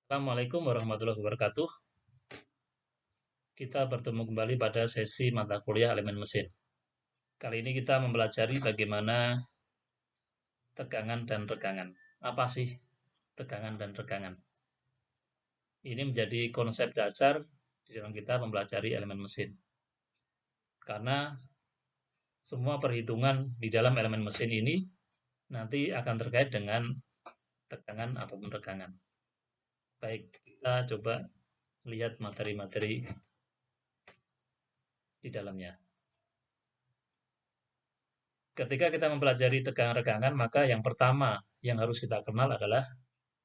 Assalamualaikum warahmatullahi wabarakatuh. Kita bertemu kembali pada sesi mata kuliah elemen mesin. Kali ini kita mempelajari bagaimana tegangan dan regangan. Apa sih tegangan dan regangan? Ini menjadi konsep dasar di dalam kita mempelajari elemen mesin. Karena semua perhitungan di dalam elemen mesin ini nanti akan terkait dengan tegangan ataupun regangan. Baik, kita coba lihat materi-materi di dalamnya. Ketika kita mempelajari tegangan regangan, maka yang pertama yang harus kita kenal adalah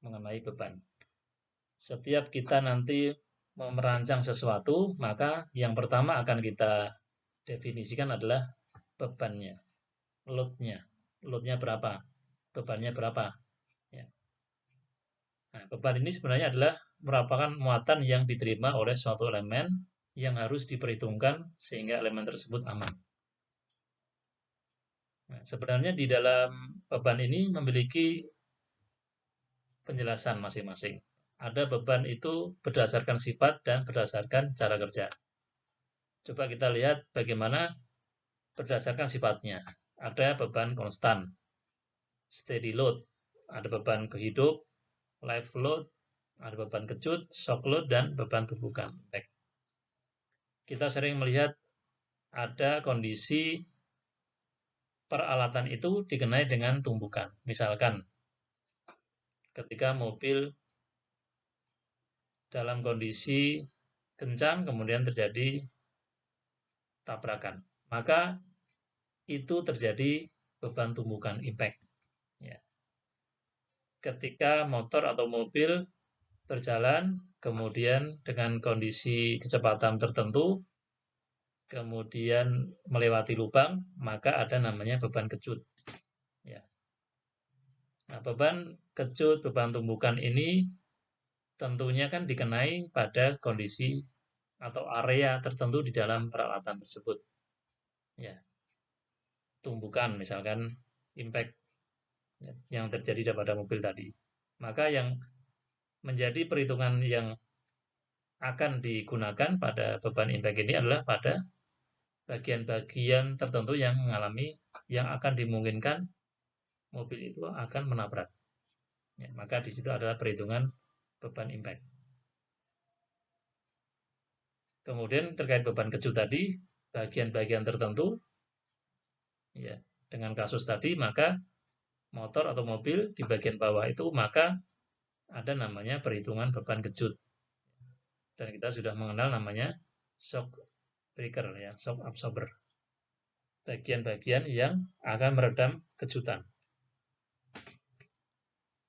mengenai beban. Setiap kita nanti merancang sesuatu, maka yang pertama akan kita definisikan adalah bebannya, load-nya. Load-nya berapa? Bebannya berapa? Ya. Nah, beban ini sebenarnya adalah merupakan muatan yang diterima oleh suatu elemen yang harus diperhitungkan sehingga elemen tersebut aman. Nah, sebenarnya di dalam beban ini memiliki penjelasan masing-masing. Ada beban itu berdasarkan sifat dan berdasarkan cara kerja. Coba kita lihat bagaimana berdasarkan sifatnya. Ada beban konstan, steady load, ada beban kehidup, live load, ada beban kecut, shock load, dan beban tumpukan. Kita sering melihat ada kondisi peralatan itu dikenai dengan tumpukan. Misalkan ketika mobil dalam kondisi kencang kemudian terjadi tabrakan, maka itu terjadi beban tumbukan impact. Ya. Ketika motor atau mobil berjalan, kemudian dengan kondisi kecepatan tertentu, kemudian melewati lubang, maka ada namanya beban kecut. Ya. Nah, beban kecut, beban tumbukan ini tentunya kan dikenai pada kondisi atau area tertentu di dalam peralatan tersebut. Ya, tumbukan misalkan impact yang terjadi pada mobil tadi. Maka yang menjadi perhitungan yang akan digunakan pada beban impact ini adalah pada bagian-bagian tertentu yang mengalami yang akan dimungkinkan mobil itu akan menabrak. Ya, maka di situ adalah perhitungan beban impact. Kemudian terkait beban kecut tadi, bagian-bagian tertentu, ya dengan kasus tadi maka motor atau mobil di bagian bawah itu maka ada namanya perhitungan beban kecut. Dan kita sudah mengenal namanya shock breaker ya, shock absorber. Bagian-bagian yang akan meredam kejutan.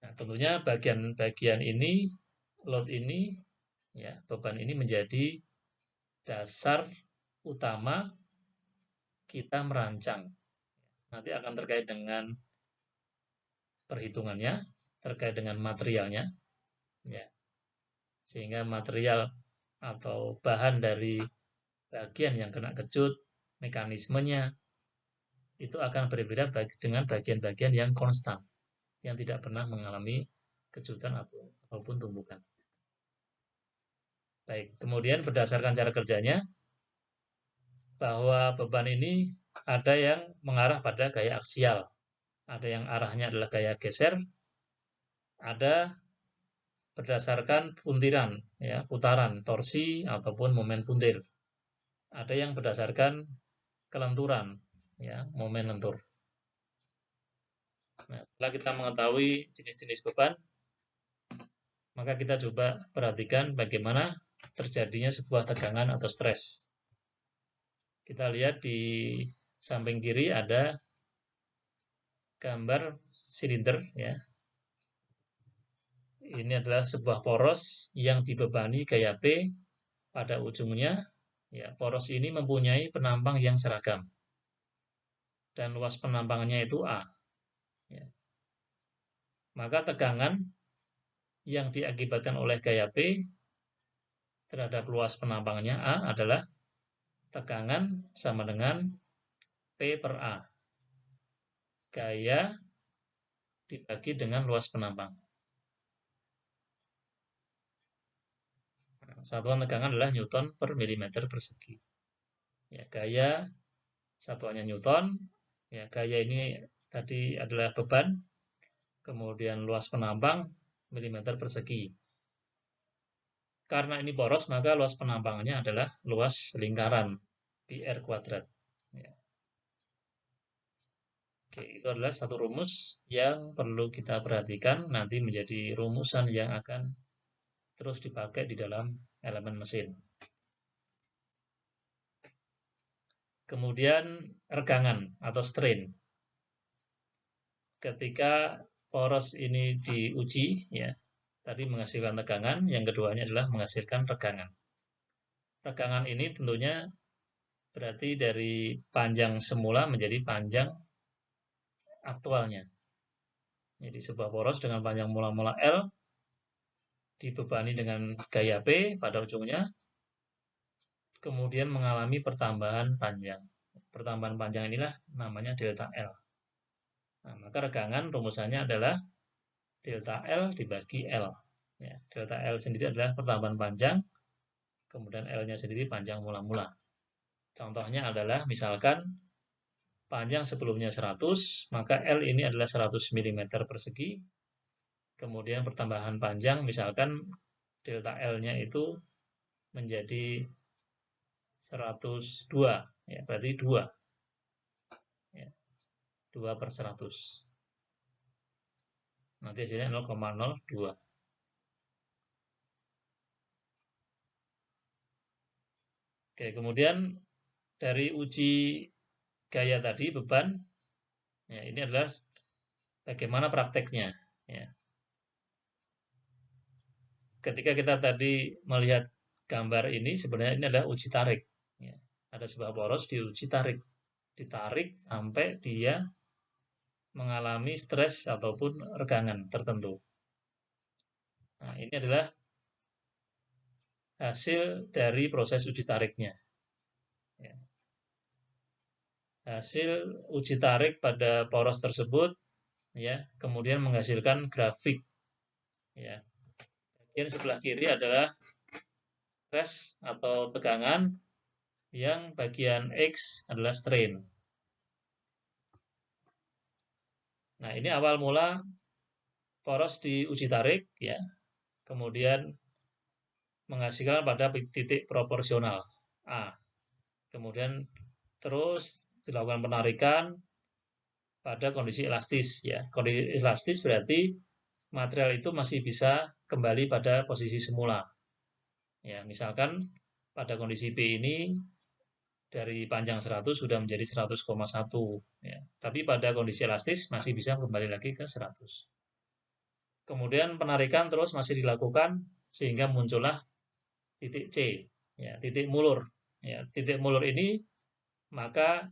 Nah, tentunya bagian-bagian ini, load ini, ya, beban ini menjadi dasar utama kita merancang. Nanti akan terkait dengan perhitungannya, terkait dengan materialnya, ya. Sehingga material atau bahan dari bagian yang kena kecut, mekanismenya itu akan berbeda dengan bagian-bagian yang konstan, yang tidak pernah mengalami kejutan ataupun tumbukan. Baik, kemudian berdasarkan cara kerjanya, bahwa beban ini ada yang mengarah pada gaya aksial, ada yang arahnya adalah gaya geser, ada berdasarkan puntiran, ya, putaran, torsi ataupun momen puntir. Ada yang berdasarkan kelenturan, ya, momen lentur. Nah, setelah kita mengetahui jenis-jenis beban, maka kita coba perhatikan bagaimana terjadinya sebuah tegangan atau stres. Kita lihat di samping kiri ada gambar silinder ya. Ini adalah sebuah poros yang dibebani gaya P pada ujungnya. Ya, poros ini mempunyai penampang yang seragam dan luas penampangnya itu A. Ya. Maka tegangan yang diakibatkan oleh gaya P terhadap luas penampangnya A adalah tegangan sama dengan P per A. Gaya dibagi dengan luas penampang. Satuan tegangan adalah Newton per milimeter persegi. Ya, gaya satuannya Newton. Ya, gaya ini tadi adalah beban, kemudian luas penampang milimeter persegi. Karena ini poros, maka luas penampangannya adalah luas lingkaran pi r kuadrat. Ya. Oke, itu adalah satu rumus yang perlu kita perhatikan, nanti menjadi rumusan yang akan terus dipakai di dalam elemen mesin. Kemudian regangan atau strain. Ketika poros ini diuji, ya, tadi menghasilkan tegangan, yang keduanya adalah menghasilkan regangan. Regangan ini tentunya berarti dari panjang semula menjadi panjang aktualnya. Jadi sebuah poros dengan panjang mula-mula L dibebani dengan gaya P pada ujungnya, kemudian mengalami pertambahan panjang. Pertambahan panjang inilah namanya delta L. Nah, maka regangan rumusannya adalah delta L dibagi L. Ya, delta L sendiri adalah pertambahan panjang, kemudian L-nya sendiri panjang mula-mula. Contohnya adalah misalkan panjang sebelumnya 100, maka L ini adalah 100 mm persegi. Kemudian pertambahan panjang misalkan delta L-nya itu menjadi 102, ya, berarti 2. Ya, 2 per 100. Nanti hasilnya 0,02. Oke, kemudian dari uji gaya tadi, beban, ya, ini adalah bagaimana prakteknya. Ya. Ketika kita tadi melihat gambar ini, sebenarnya ini adalah uji tarik. Ya. Ada sebuah poros diuji tarik. Ditarik sampai dia mengalami stres ataupun regangan tertentu. Nah, ini adalah hasil dari proses uji tariknya. Ya. Hasil uji tarik pada poros tersebut, ya, kemudian menghasilkan grafik. Ya. Bagian sebelah kiri adalah stres atau tegangan, yang bagian X adalah strain. Nah, ini awal mula poros diuji tarik, ya, kemudian menghasilkan pada titik proporsional A. Kemudian terus dilakukan penarikan pada kondisi elastis, ya. Kondisi elastis berarti material itu masih bisa kembali pada posisi semula. Ya, misalkan pada kondisi P ini dari panjang 100 sudah menjadi 100,1, ya. Tapi pada kondisi elastis masih bisa kembali lagi ke 100. Kemudian penarikan terus masih dilakukan sehingga muncullah titik C, ya, titik mulur. Ya, titik mulur ini maka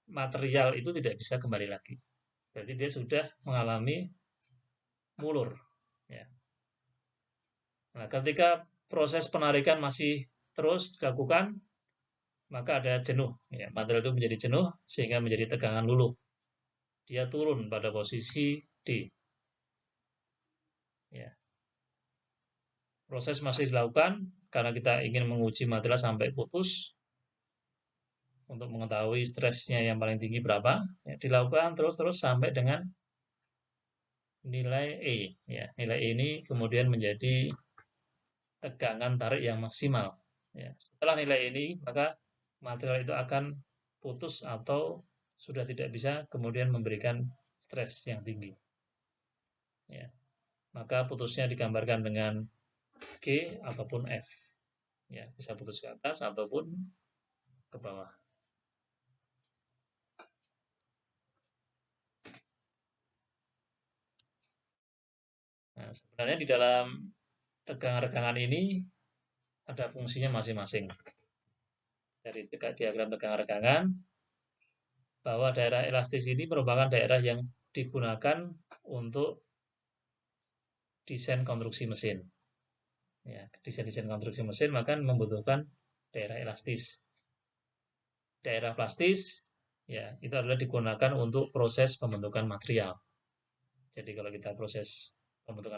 material itu tidak bisa kembali lagi. Berarti dia sudah mengalami mulur. Ya. Nah, ketika proses penarikan masih terus dilakukan, maka ada jenuh. Ya, material itu menjadi jenuh sehingga menjadi tegangan luluh. Dia turun pada posisi D. Ya. Proses masih dilakukan karena kita ingin menguji material sampai putus untuk mengetahui stresnya yang paling tinggi berapa. Ya, dilakukan terus-terus sampai dengan nilai E. Ya, nilai E ini kemudian menjadi tegangan tarik yang maksimal. Ya, setelah nilai ini, maka material itu akan putus atau sudah tidak bisa kemudian memberikan stres yang tinggi. Ya, maka putusnya digambarkan dengan G ataupun F. Ya, bisa putus ke atas ataupun ke bawah. Nah, sebenarnya di dalam tegangan-regangan ini ada fungsinya masing-masing. Dari diagram tegangan-regangan, bahwa daerah elastis ini merupakan daerah yang digunakan untuk desain konstruksi mesin. Ya, desain konstruksi mesin maka membutuhkan daerah elastis. Daerah plastis, ya, itu adalah digunakan untuk proses pembentukan material. Jadi kalau kita proses pembentukan